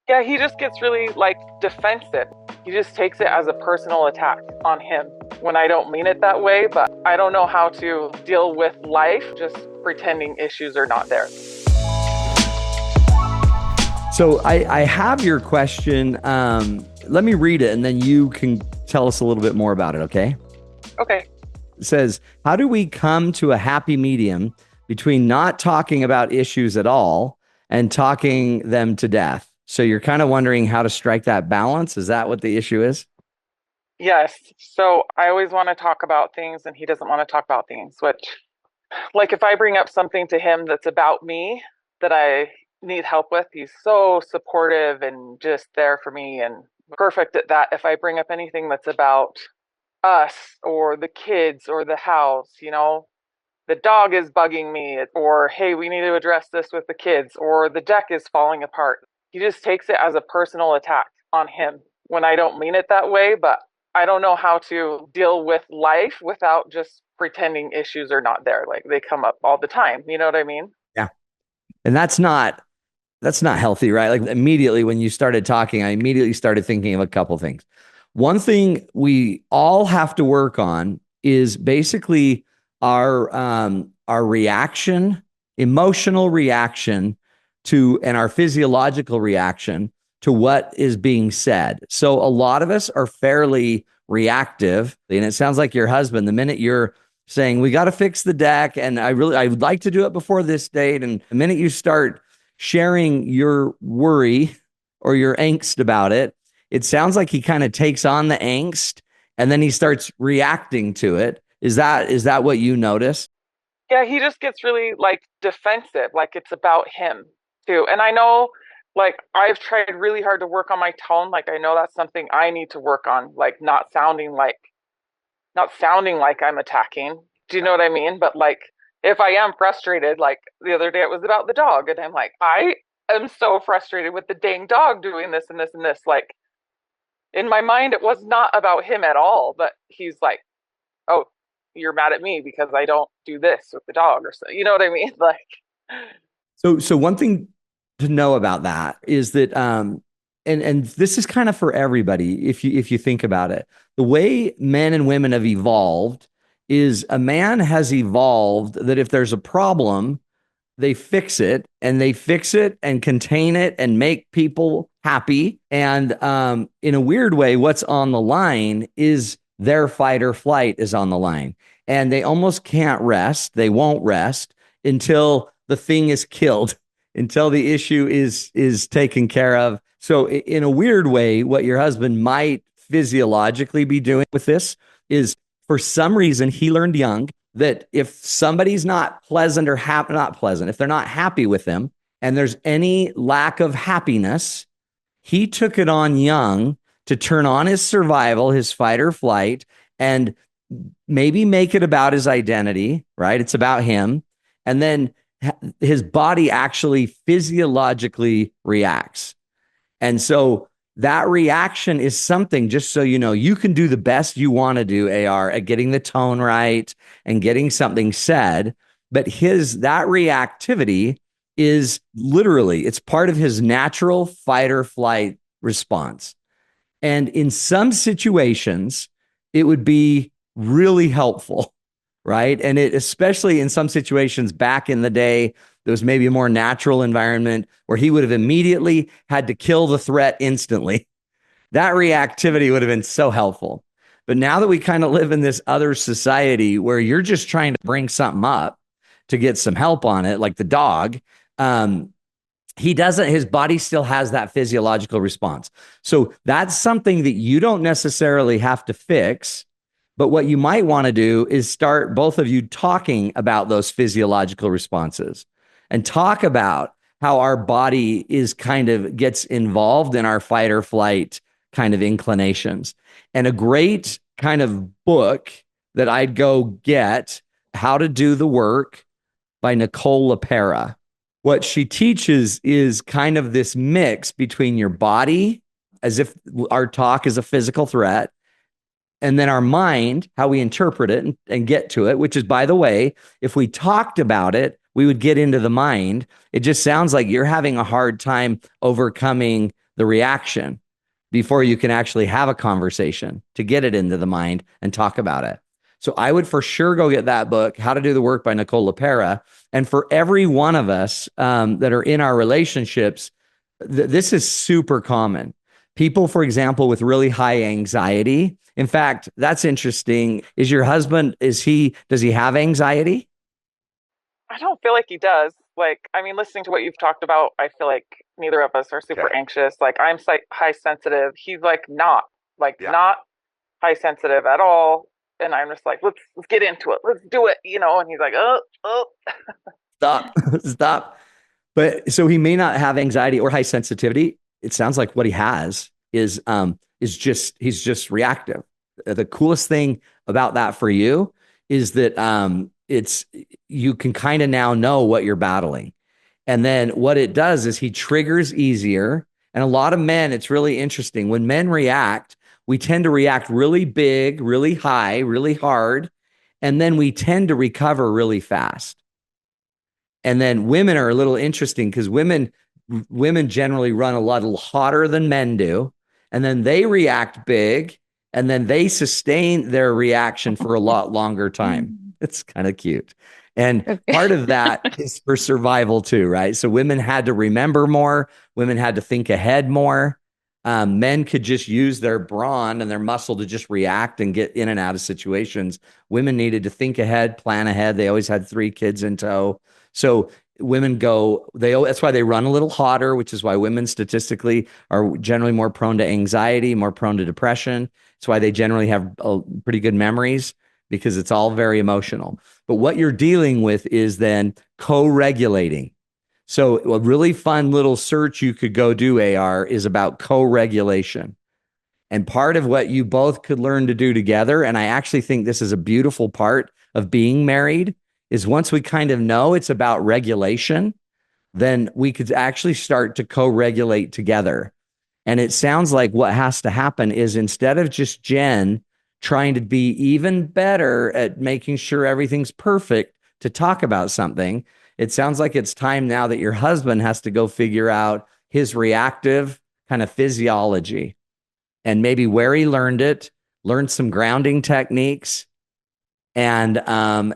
Yeah, he just gets really like defensive. He just takes it as a personal attack on him when I don't mean it that way, but I don't know how to deal with life just pretending issues are not there. So I have your question. Let me read it and then you can tell us a little bit more about it, okay? Okay. It says, how do we come to a happy medium between not talking about issues at all and talking them to death? So you're kind of wondering how to strike that balance. Is that what the issue is? Yes. So I always want to talk about things and he doesn't want to talk about things, which, like, if I bring up something to him that's about me that I need help with, he's so supportive and just there for me and perfect at that. If I bring up anything that's about us or the kids or the house, the dog is bugging me, or hey, we need to address this with the kids, or the deck is falling apart. He just takes it as a personal attack on him when I don't mean it that way, but I don't know how to deal with life without just pretending issues are not there. Like they come up all the time. You know what I mean? Yeah. And that's not healthy, right? Like immediately when you started talking, I immediately started thinking of a couple things. One thing we all have to work on is basically our reaction, emotional reaction to, and our physiological reaction to what is being said. So a lot of us are fairly reactive, and it sounds like your husband, the minute you're saying we got to fix the deck and I would like to do it before this date, and the minute you start sharing your worry or your angst about it, it sounds like he kind of takes on the angst and then he starts reacting to it. Is that what you notice? Yeah, he just gets really like defensive, like it's about him too. And I know, like, I've tried really hard to work on my tone. Like, I know that's something I need to work on, like not sounding like I'm attacking. Do you know what I mean? But like if I am frustrated, like the other day it was about the dog, and I'm like, I am so frustrated with the dang dog doing this and this and this. Like in my mind, it was not about him at all. But he's like, oh, you're mad at me because I don't do this with the dog or so. You know what I mean? Like, So one thing to know about that is that and this is kind of for everybody if you think about it. The way men and women have evolved is a man has evolved that if there's a problem, they fix it and contain it and make people happy. And in a weird way, what's on the line is their fight or flight is on the line. And they almost can't rest. They won't rest until the thing is killed, until the issue is taken care of. So in a weird way, what your husband might physiologically be doing with this is for some reason he learned young that if somebody's not pleasant or not pleasant, if they're not happy with them and there's any lack of happiness, he took it on young to turn on his survival, his fight or flight, and maybe make it about his identity, right? It's about him. And then his body actually physiologically reacts. And so that reaction is something, just so you know, you can do the best you want to do, AR, at getting the tone right and getting something said. But that reactivity is literally, it's part of his natural fight or flight response. And in some situations, it would be really helpful, right? And it, especially in some situations back in the day, there was maybe a more natural environment where he would have immediately had to kill the threat instantly. That reactivity would have been so helpful. But now that we kind of live in this other society where you're just trying to bring something up to get some help on it, like the dog, he doesn't, his body still has that physiological response. So that's something that you don't necessarily have to fix. But what you might want to do is start both of you talking about those physiological responses and talk about how our body is kind of gets involved in our fight or flight kind of inclinations. And a great kind of book that I'd go get, How to Do the Work by Nicole LaPera. What she teaches is kind of this mix between your body, as if our talk is a physical threat, and then our mind, how we interpret it and get to it, which is, by the way, if we talked about it, we would get into the mind. It just sounds like you're having a hard time overcoming the reaction before you can actually have a conversation to get it into the mind and talk about it. So I would for sure go get that book, How to Do the Work by Nicole LePera. And for every one of us that are in our relationships, this is super common. People, for example, with really high anxiety. In fact, that's interesting. Is your husband, does he have anxiety? I don't feel like he does. Like, I mean, listening to what you've talked about, I feel like neither of us are super Okay. anxious. Like, I'm high sensitive. He's like Yeah. not high sensitive at all. And I'm just like, let's get into it. Let's do it, you know. And he's like, oh. Stop, stop. But so he may not have anxiety or high sensitivity. It sounds like what he has is just he's just reactive. The coolest thing about that for you is that it's you can kind of now know what you're battling. And then what it does is he triggers easier. And a lot of men, it's really interesting. When men react, we tend to react really big, really high, really hard. And then we tend to recover really fast. And then women are a little interesting because women generally run a little hotter than men do. And then they react big and then they sustain their reaction for a lot longer time. It's kind of cute. And part of that is for survival too, right? So women had to remember more, women had to think ahead more. Men could just use their brawn and their muscle to just react and get in and out of situations. Women needed to think ahead, plan ahead. They always had 3 kids in tow. So women that's why they run a little hotter, which is why women statistically are generally more prone to anxiety, more prone to depression. It's why they generally have pretty good memories because it's all very emotional. But what you're dealing with is then co-regulating. So a really fun little search you could go do, AR, is about co-regulation. And part of what you both could learn to do together, and I actually think this is a beautiful part of being married, is once we kind of know it's about regulation, then we could actually start to co-regulate together. And it sounds like what has to happen is instead of just Jen trying to be even better at making sure everything's perfect to talk about something, it sounds like it's time now that your husband has to go figure out his reactive kind of physiology and maybe where he learned it, learn some grounding techniques. And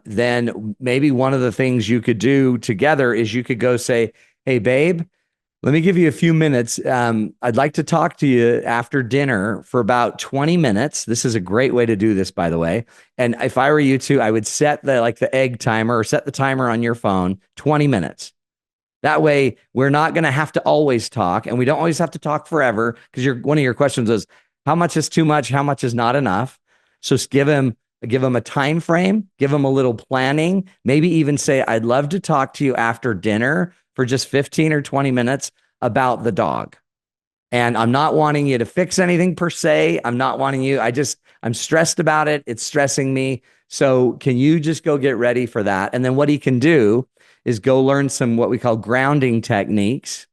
then maybe one of the things you could do together is you could go say, hey, babe, let me give you a few minutes. I'd like to talk to you after dinner for about 20 minutes. This is a great way to do this, by the way. And if I were you two, I would set the egg timer or set the timer on your phone, 20 minutes. That way, we're not going to have to always talk, and we don't always have to talk forever because one of your questions was, how much is too much? How much is not enough? So give him a time frame, give him a little planning, maybe even say, I'd love to talk to you after dinner for just 15 or 20 minutes about the dog. And I'm not wanting you to fix anything per se. I'm not wanting you, I'm stressed about it. It's stressing me. So can you just go get ready for that? And then what he can do is go learn some what we call grounding techniques,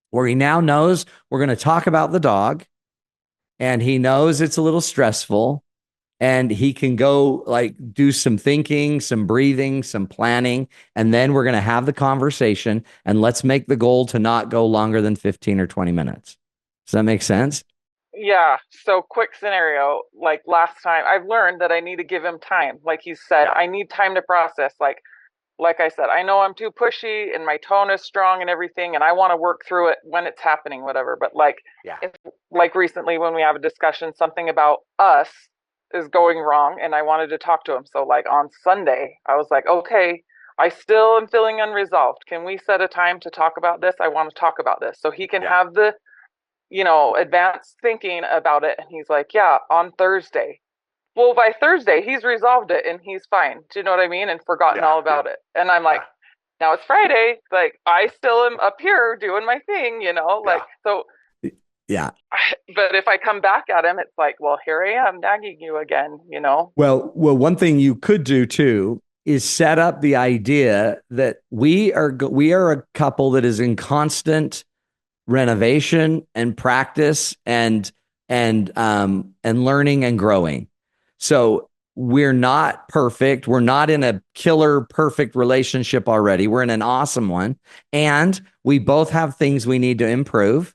where he now knows we're going to talk about the dog and he knows it's a little stressful. And he can go do some thinking, some breathing, some planning, and then we're going to have the conversation. And let's make the goal to not go longer than 15 or 20 minutes. Does that make sense? Yeah. So quick scenario, like last time I've learned that I need to give him time. Like he said, Yeah. I need time to process. Like I said, I know I'm too pushy and my tone is strong and everything, and I want to work through it when it's happening, whatever. But Yeah. if recently when we have a discussion, something about us is going wrong and I wanted to talk to him. So on Sunday, I was like, okay, I still am feeling unresolved. Can we set a time to talk about this? I want to talk about this. So he can Yeah. have the, advanced thinking about it. And he's like, yeah, on Thursday. Well, by Thursday, he's resolved it and he's fine. Do you know what I mean? And forgotten Yeah. all about it. And I'm like, Yeah. now it's Friday. Like, I still am up here doing my thing, Yeah. so. Yeah. But if I come back at him, it's like, well, here I am nagging you again. Well, one thing you could do too is set up the idea that we are a couple that is in constant renovation and practice and learning and growing. So we're not perfect. We're not in a killer perfect relationship already. We're in an awesome one. And we both have things we need to improve.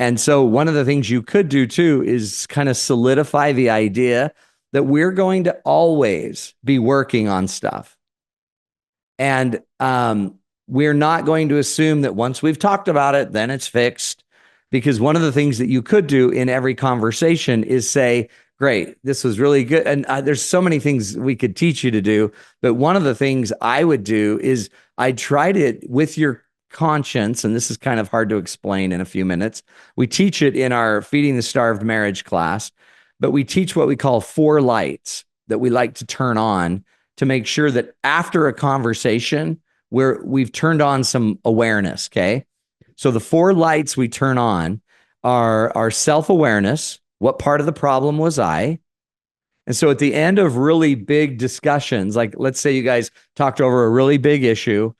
And so one of the things you could do too is kind of solidify the idea that we're going to always be working on stuff. And we're not going to assume that once we've talked about it, then it's fixed. Because one of the things that you could do in every conversation is say, great, this was really good. And there's so many things we could teach you to do. But one of the things I would do is I tried it with your conscience. And this is kind of hard to explain in a few minutes. We teach it in our Feeding the Starved Marriage class, but we teach what we call 4 lights that we like to turn on to make sure that after a conversation, we've turned on some awareness. Okay. So the 4 lights we turn on are our self-awareness. What part of the problem was I? And so at the end of really big discussions, like let's say you guys talked over a really big issue,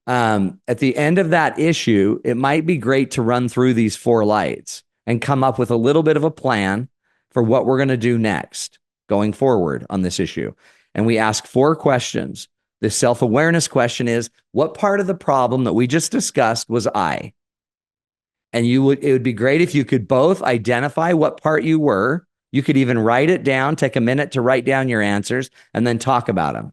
at the end of that issue, it might be great to run through these 4 lights and come up with a little bit of a plan for what we're going to do next going forward on this issue. And we ask 4 questions. The self-awareness question is, what part of the problem that we just discussed was I? And it would be great if you could both identify what part you were. You could even write it down, take a minute to write down your answers, and then talk about them.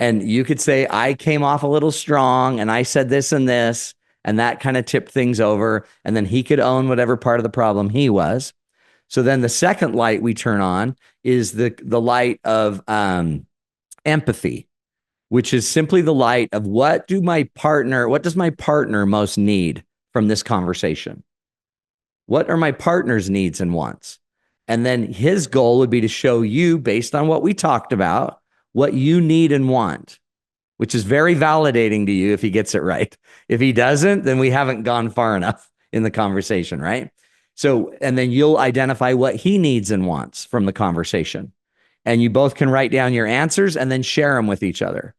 And you could say, I came off a little strong and I said this and this, and that kind of tipped things over. And then he could own whatever part of the problem he was. So then the second light we turn on is the light of empathy, which is simply the light of what does my partner most need from this conversation? What are my partner's needs and wants? And then his goal would be to show you, based on what we talked about, what you need and want, which is very validating to you if he gets it right. If he doesn't, then we haven't gone far enough in the conversation, right? So, and then you'll identify what he needs and wants from the conversation. And you both can write down your answers and then share them with each other.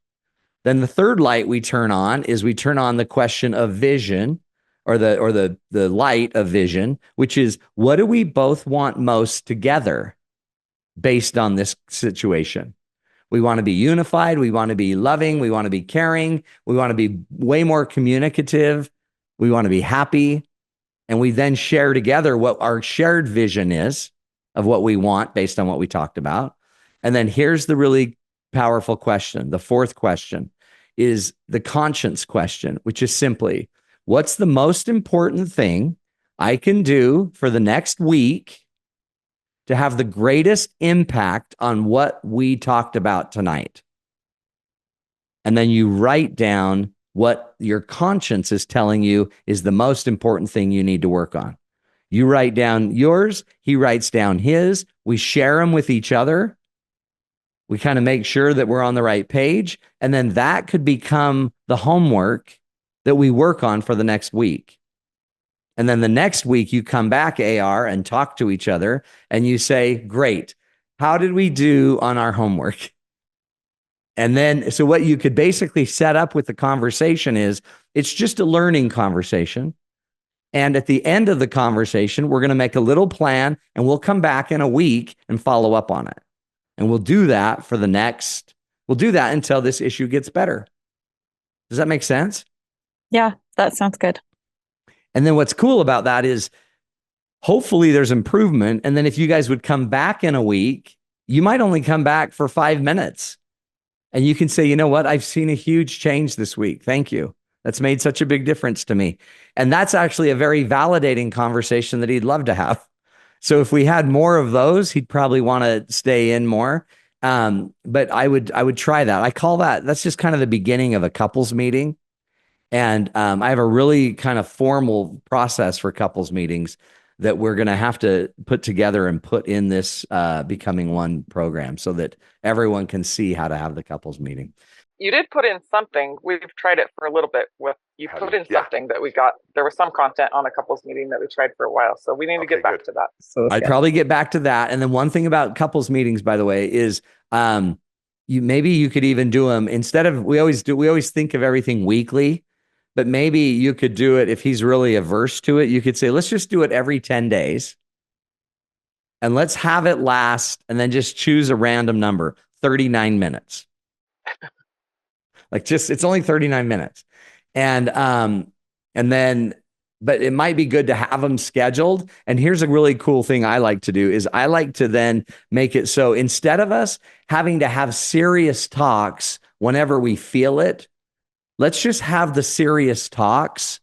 Then the third light we turn on is we turn on the question of vision, or the light of vision, which is, what do we both want most together based on this situation? We want to be unified. We want to be loving. We want to be caring. We want to be way more communicative. We want to be happy. And we then share together what our shared vision is of what we want based on what we talked about. And then here's the really powerful question. The fourth question is the conscience question, which is simply, what's the most important thing I can do for the next week to have the greatest impact on what we talked about tonight? And then you write down what your conscience is telling you is the most important thing you need to work on. You write down yours, he writes down his, we share them with each other. We kind of make sure that we're on the right page. And then that could become the homework that we work on for the next week. And then the next week you come back, AR, and talk to each other and you say, great, how did we do on our homework? And then, so what you could basically set up with the conversation is, it's just a learning conversation. And at the end of the conversation, we're going to make a little plan and we'll come back in a week and follow up on it. And we'll do that we'll do that until this issue gets better. Does that make sense? Yeah, that sounds good. And then what's cool about that is hopefully there's improvement. And then if you guys would come back in a week, you might only come back for 5 minutes. And you can say, you know what? I've seen a huge change this week. Thank you. That's made such a big difference to me. And that's actually a very validating conversation that he'd love to have. So if we had more of those, he'd probably want to stay in more. But I would try that. I call that's just kind of the beginning of a couples meeting. And I have a really kind of formal process for couples meetings that we're going to have to put together and put in this Becoming One program so that everyone can see how to have the couples meeting. You did put in something. We've tried it for a little bit. You put in something that we got. There was some content on a couples meeting that we tried for a while. So we need to get back to that. So I'd probably get back to that. And then one thing about couples meetings, by the way, is you could even do them instead of, we always think of everything weekly, but maybe you could do it if he's really averse to it. You could say, let's just do it every 10 days. And let's have it last, and then just choose a random number, 39 minutes. It's only 39 minutes. And then but it might be good to have them scheduled. And here's a really cool thing I like to do is I like to then make it so instead of us having to have serious talks whenever we feel it, let's just have the serious talks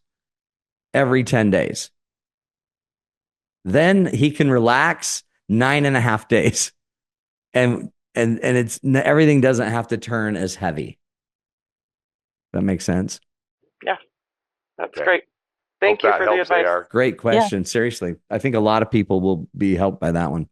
every 10 days. Then he can relax 9.5 days. And it's everything doesn't have to turn as heavy. That makes sense. Yeah, that's Okay. great. Thank Hope you that for the helps, advice. AR. Great question. Seriously. I think a lot of people will be helped by that one.